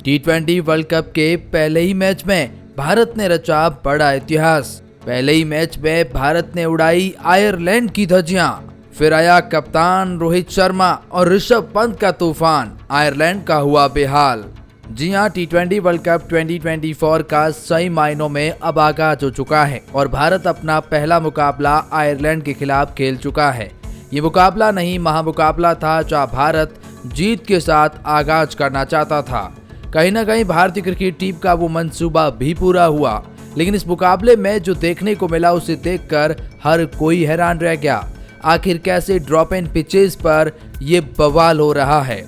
टी20 world cup के पहले ही match में भारत ने रचा बड़ा इतिहास। पहले ही मैच में भारत ने उड़ाई आयरलैंड की धज्जियां। फिर आया कप्तान रोहित शर्मा और ऋषभ पंत का तूफान। आयरलैंड का हुआ बेहाल। जी हां, टी20 वर्ल्ड कप 2024 का सही मायनों में अब आगाज हो चुका है और भारत अपना पहला मुकाबला आयरलैंड के खिलाफ खेल चुका है। ये मुकाबला नहीं, महामुकाबला था जहां भारत जीत के साथ आगाज करना चाहता था। कहीं ना कहीं भारतीय क्रिकेट टीम का वो मंसूबा भी पूरा हुआ, लेकिन इस मुकाबले में जो देखने को मिला उसे देखकर हर कोई हैरान रह गया। आखिर कैसे ड्रॉप इन पिचेस पर ये बवाल हो रहा है।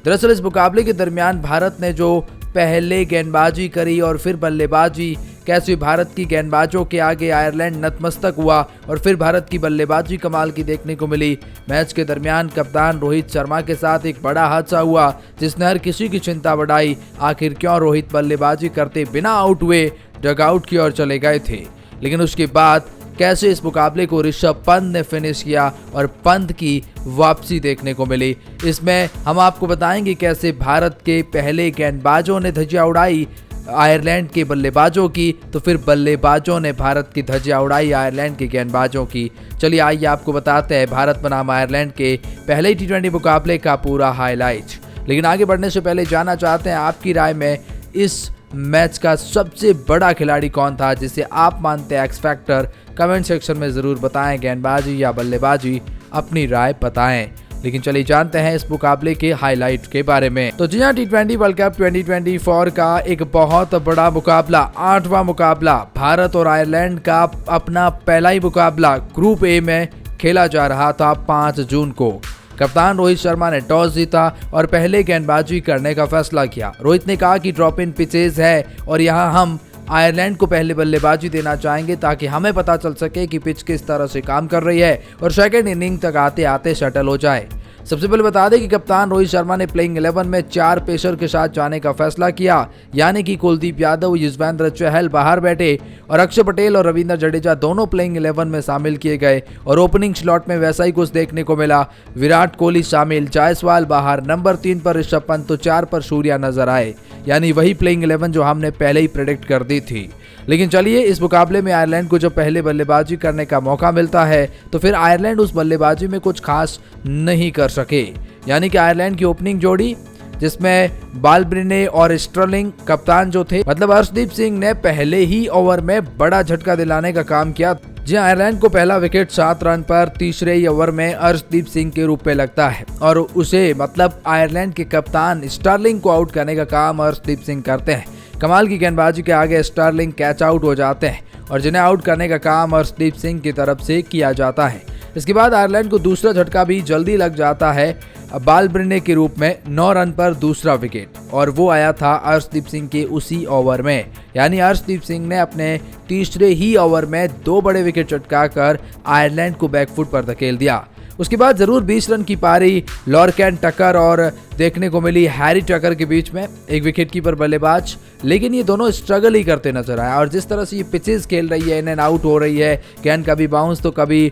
दरअसल इस मुकाबले के दरमियान भारत ने जो पहले गेंदबाजी करी और फिर बल्लेबाजी, कैसे भारत की गेंदबाजों के आगे आयरलैंड नतमस्तक हुआ और फिर भारत की बल्लेबाजी कमाल की देखने को मिली। मैच के दरमियान कप्तान रोहित शर्मा के साथ एक बड़ा हादसा हुआ जिसने हर किसी की चिंता बढ़ाई। आखिर क्यों रोहित बल्लेबाजी करते बिना आउट हुए डगआउट की ओर चले गए थे, लेकिन उसके बाद कैसे इस मुकाबले को ऋषभ पंत ने फिनिश किया और पंत की वापसी देखने को मिली। इसमें हम आपको बताएंगे कैसे भारत के पहले गेंदबाजों ने धज्जियां उड़ाई आयरलैंड के बल्लेबाजों की, तो फिर बल्लेबाजों ने भारत की धज्जियां उड़ाई आयरलैंड के गेंदबाजों की। चलिए आइए आपको बताते हैं भारत बनाम आयरलैंड के पहले टी20 मुकाबले का पूरा हाईलाइट। लेकिन आगे बढ़ने से पहले जानना चाहते हैं आपकी राय में इस मैच का सबसे बड़ा खिलाड़ी कौन था जिसे आप मानते हैं एक्स फैक्टर। कमेंट सेक्शन में जरूर बताएं, गेंदबाजी या बल्लेबाजी, अपनी राय बताएं। लेकिन चलिए जानते हैं इस मुकाबले के हाईलाइट के बारे में। तो जी हां, टी20 वर्ल्ड कप 2024 का एक बहुत बड़ा मुकाबला, 8वां मुकाबला, भारत और आयरलैंड का अपना पहला ही मुकाबला ग्रुप ए में खेला जा रहा था 5 जून को। कप्तान रोहित शर्मा ने टॉस जीता और पहले गेंदबाजी करने का फैसला किया। रोहित ने कहा कि ड्रॉप इन पिचेस है और यहां हम आयरलैंड को पहले बल्लेबाजी देना चाहेंगे ताकि हमें पता चल सके कि पिच किस तरह से काम कर रही है और सेकंड इनिंग तक आते आते शटल हो जाए। सबसे पहले बता दें कि कप्तान रोहित शर्मा ने प्लेइंग 11 में 4 पेसर के साथ जाने का फैसला किया, यानी कि कुलदीप यादव, युजवेंद्र चहल बाहर बैठे और अक्षर पटेल और रविंद्र जडेजा दोनों प्लेइंग 11 में शामिल किए गए और ओपनिंग स्लॉट में वैसा ही कुछ देखने को मिला। विराट कोहली शामिल, जायसवाल बाहर, नंबर 3 पर ऋषभ पंत तो 4 पर सूर्या नजर आए, यानी वही प्लेइंग 11 जो हमने पहले ही प्रेडिक्ट कर दी थी। लेकिन चलिए, इस मुकाबले में आयरलैंड को जब पहले बल्लेबाजी करने का मौका मिलता है तो फिर आयरलैंड उस बल्लेबाजी में कुछ खास नहीं कर सके, यानी कि आयरलैंड की ओपनिंग जोड़ी जिसमें बालब्रिने और स्टर्लिंग कप्तान जो थे, मतलब अर्शदीप सिंह ने पहले ही ओवर में बड़ा झटका दिलाने का काम किया। जी, आयरलैंड को पहला विकेट 7 रन पर तीसरे ही ओवर में अर्शदीप सिंह के रूप में लगता है और उसे, मतलब आयरलैंड के कप्तान स्टर्लिंग को आउट करने का काम अर्शदीप सिंह करते हैं। कमाल की गेंदबाजी के आगे स्टर्लिंग कैच आउट हो जाते हैं और जिन्हें आउट करने का काम अर्शदीप सिंह की तरफ से किया जाता है। इसके बाद आयरलैंड को दूसरा झटका भी जल्दी लग जाता है बालब्रिने के रूप में 9 रन पर दूसरा विकेट, और वो आया था अर्शदीप सिंह के उसी ओवर में, यानी अर्शदीप सिंह ने अपने तीसरे ही ओवर में 2 बड़े विकेट चटकाकर आयरलैंड को बैकफुट पर धकेल दिया। उसके बाद जरूर 20 रन की पारी लॉर्कैन टकर और देखने को मिली हैरी टकर के बीच में, एक विकेट कीपर बल्लेबाज, लेकिन ये दोनों स्ट्रगल ही करते नजर आए। और जिस तरह से ये पिचेस खेल रही है, इन एंड आउट हो रही है, गेंद कभी बाउंस तो कभी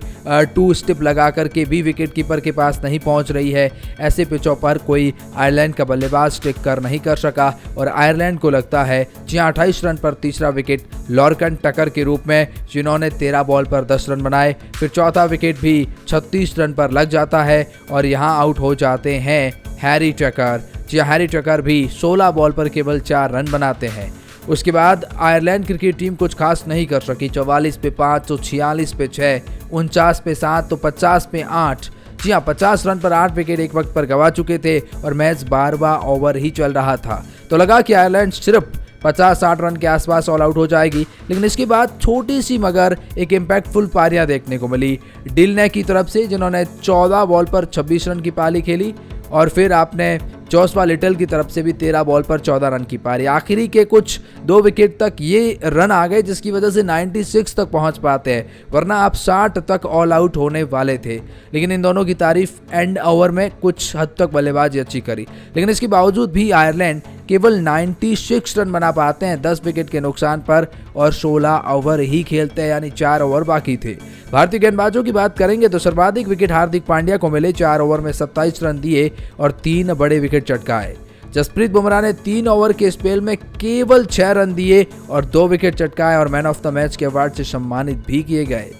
2 स्टिप लगा करके भी विकेट कीपर के पास नहीं पहुंच रही है, ऐसे पिचों पर कोई आयरलैंड का बल्लेबाज टिक कर नहीं कर सका और आयरलैंड को लगता है जी 28 रन पर तीसरा विकेट लॉर्कन टकर के रूप में, जिन्होंने 13 बॉल पर 10 रन बनाए। फिर चौथा विकेट भी 36 रन पर लग जाता है और यहाँ आउट हो जाते हैं हैरी टकर। जी, हैरी टकर भी 16 बॉल पर केवल 4 रन बनाते हैं। उसके बाद आयरलैंड क्रिकेट टीम कुछ खास नहीं कर सकी। 44 पे 5 तो 46 पे 6, 49 पे 7 तो 50 पे 8। जी हाँ, 50 रन पर 8 विकेट एक वक्त पर गंवा चुके थे और मैच 12वां ओवर ही चल रहा था, तो लगा कि आयरलैंड सिर्फ 50-60 रन के आसपास ऑल आउट हो जाएगी। लेकिन इसके बाद छोटी सी मगर एक इम्पैक्टफुल पारियां देखने को मिली डिलने की तरफ से, जिन्होंने 14 बॉल पर 26 रन की पारी खेली, और फिर आपने जोसवा लिटल की तरफ से भी 13 बॉल पर 14 रन की पारी। आखिरी के कुछ 2 विकेट तक ये रन आ गए जिसकी वजह से 96 तक पहुंच पाते हैं, वरना आप 60 तक ऑल आउट होने वाले थे। लेकिन इन दोनों की तारीफ एंड ओवर में कुछ हद तक बल्लेबाजी अच्छी करी, लेकिन इसके बावजूद भी आयरलैंड केवल 96 रन बना पाते हैं 10 विकेट के नुकसान पर और 16 ओवर ही खेलते हैं, यानी 4 ओवर बाकी थे। भारतीय गेंदबाजों की बात करेंगे तो सर्वाधिक विकेट हार्दिक पांड्या को मिले, 4 ओवर में 27 रन दिए और 3 बड़े विकेट चटकाए। जसप्रीत बुमराह ने 3 ओवर के स्पेल में केवल 6 रन दिए और 2 विकेट चटकाए और मैन ऑफ द मैच के अवार्ड से सम्मानित भी किए गए।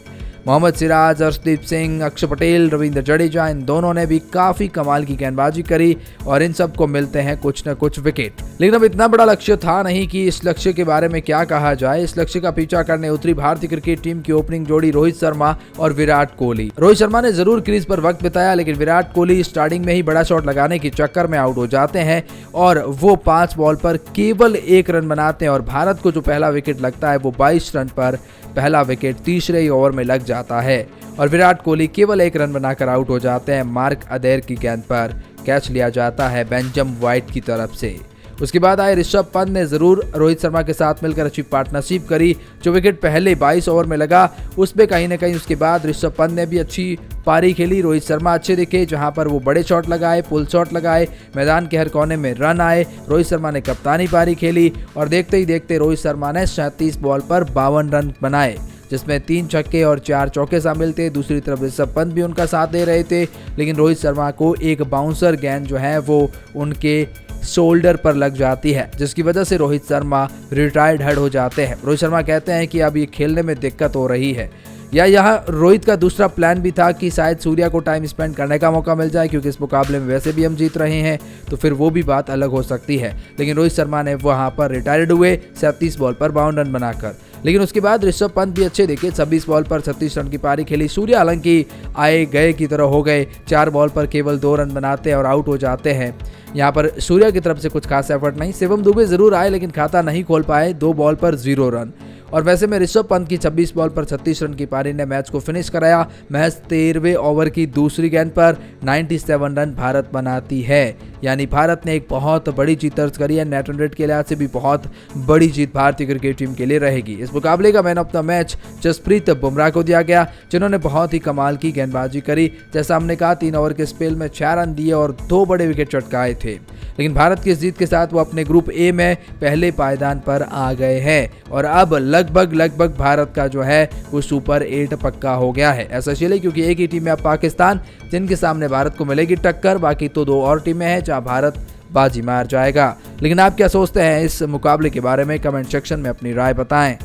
मोहम्मद सिराज, अर्शदीप सिंह, अक्षर पटेल, रविंद्र जडेजा इन दोनों ने भी काफी कमाल की गेंदबाजी करी और इन सबको मिलते हैं कुछ न कुछ विकेट। लेकिन अब इतना बड़ा लक्ष्य था नहीं कि इस लक्ष्य के बारे में क्या कहा जाए। इस लक्ष्य का पीछा करने उतरी भारतीय क्रिकेट टीम की ओपनिंग जोड़ी रोहित शर्मा और विराट कोहली। रोहित शर्मा ने जरूर क्रीज पर वक्त बिताया, लेकिन विराट कोहली स्टार्टिंग में ही बड़ा शॉट लगाने के चक्कर में आउट हो जाते हैं और वो 5 बॉल पर केवल 1 रन बनाते हैं और भारत को जो पहला विकेट लगता है वो 22 रन पर पहला विकेट तीसरे ही ओवर में लग जाता है और विराट कोहली केवल 1 रन बनाकर आउट हो जाते हैं। मार्क अदेर की गेंद पर कैच लिया जाता है बेंजम व्हाइट की तरफ से। उसके बाद आए ऋषभ पंत ने जरूर रोहित शर्मा के साथ मिलकर अच्छी पार्टनरशिप करी। जो विकेट पहले 22 ओवर में लगा उसमें कहीं ना कहीं उसके बाद ऋषभ पंत ने भी अच्छी पारी खेली। रोहित शर्मा अच्छे दिखे, जहां पर वो बड़े शॉट लगाए, पुल शॉट लगाए, मैदान के हर कोने में रन आए। रोहित शर्मा ने कप्तानी पारी खेली और देखते ही देखते रोहित शर्मा ने 37 बॉल पर 52 रन बनाए, जिसमें 3 छक्के और 4 चौके शामिल थे। दूसरी तरफ ऋषभ पंत भी उनका साथ दे रहे थे, लेकिन रोहित शर्मा को एक बाउंसर गेंद जो है वो उनके शोल्डर पर लग जाती है, जिसकी वजह से रोहित शर्मा रिटायर्ड हेड हो जाते हैं। रोहित शर्मा कहते हैं कि अब ये खेलने में दिक्कत हो रही है, या यहाँ रोहित का दूसरा प्लान भी था कि शायद सूर्या को टाइम स्पेंड करने का मौका मिल जाए, क्योंकि इस मुकाबले में वैसे भी हम जीत रहे हैं, तो फिर वो भी बात अलग हो सकती है। लेकिन रोहित शर्मा ने वहां पर रिटायर्ड हुए 37 बॉल पर 52 रन बनाकर। लेकिन उसके बाद ऋषभ पंत भी अच्छे दिखे, 26 बॉल पर 36 रन की पारी खेली। सूर्या हालांकि आए गए की तरह हो गए, 4 बॉल पर केवल 2 रन बनाते हैं और आउट हो जाते हैं। यहाँ पर सूर्या की तरफ से कुछ खास एफर्ट नहीं। शिवम दुबे जरूर आए, लेकिन खाता नहीं खोल पाए, 2 बॉल पर 0 रन। और वैसे में ऋषभ पंत की 26 बॉल पर 36 रन की पारी ने मैच को फिनिश कराया। मैच 13वें ओवर की दूसरी गेंद पर 97 रन भारत बनाती है, यानी भारत ने एक बहुत बड़ी जीत दर्ज करी है। नेट रन रेट के लिहाज से भी बहुत बड़ी जीत भारतीय क्रिकेट टीम के लिए रहेगी। इस मुकाबले का man of the match Jasprit Bumrah को दिया गया, जिन्होंने बहुत ही कमाल की गेंदबाजी करी। जैसा हमने कहा, 3 ओवर के स्पेल में 6 रन दिए और 2 बड़े विकेट चटकाए थे। लेकिन भारत की इस जीत के साथ वो अपने ग्रुप ए में पहले पायदान पर आ गए हैं और अब लगभग भारत का जो है वो सुपर 8 पक्का हो गया है। ऐसा इसलिए क्योंकि एक ही टीम में अब पाकिस्तान, जिनके सामने भारत को मिलेगी टक्कर। बाकी तो 2 और टीमें हैं जहां भारत बाजी मार जाएगा। लेकिन आप क्या सोचते हैं इस मुकाबले के बारे में? कमेंट सेक्शन में अपनी राय बताएं।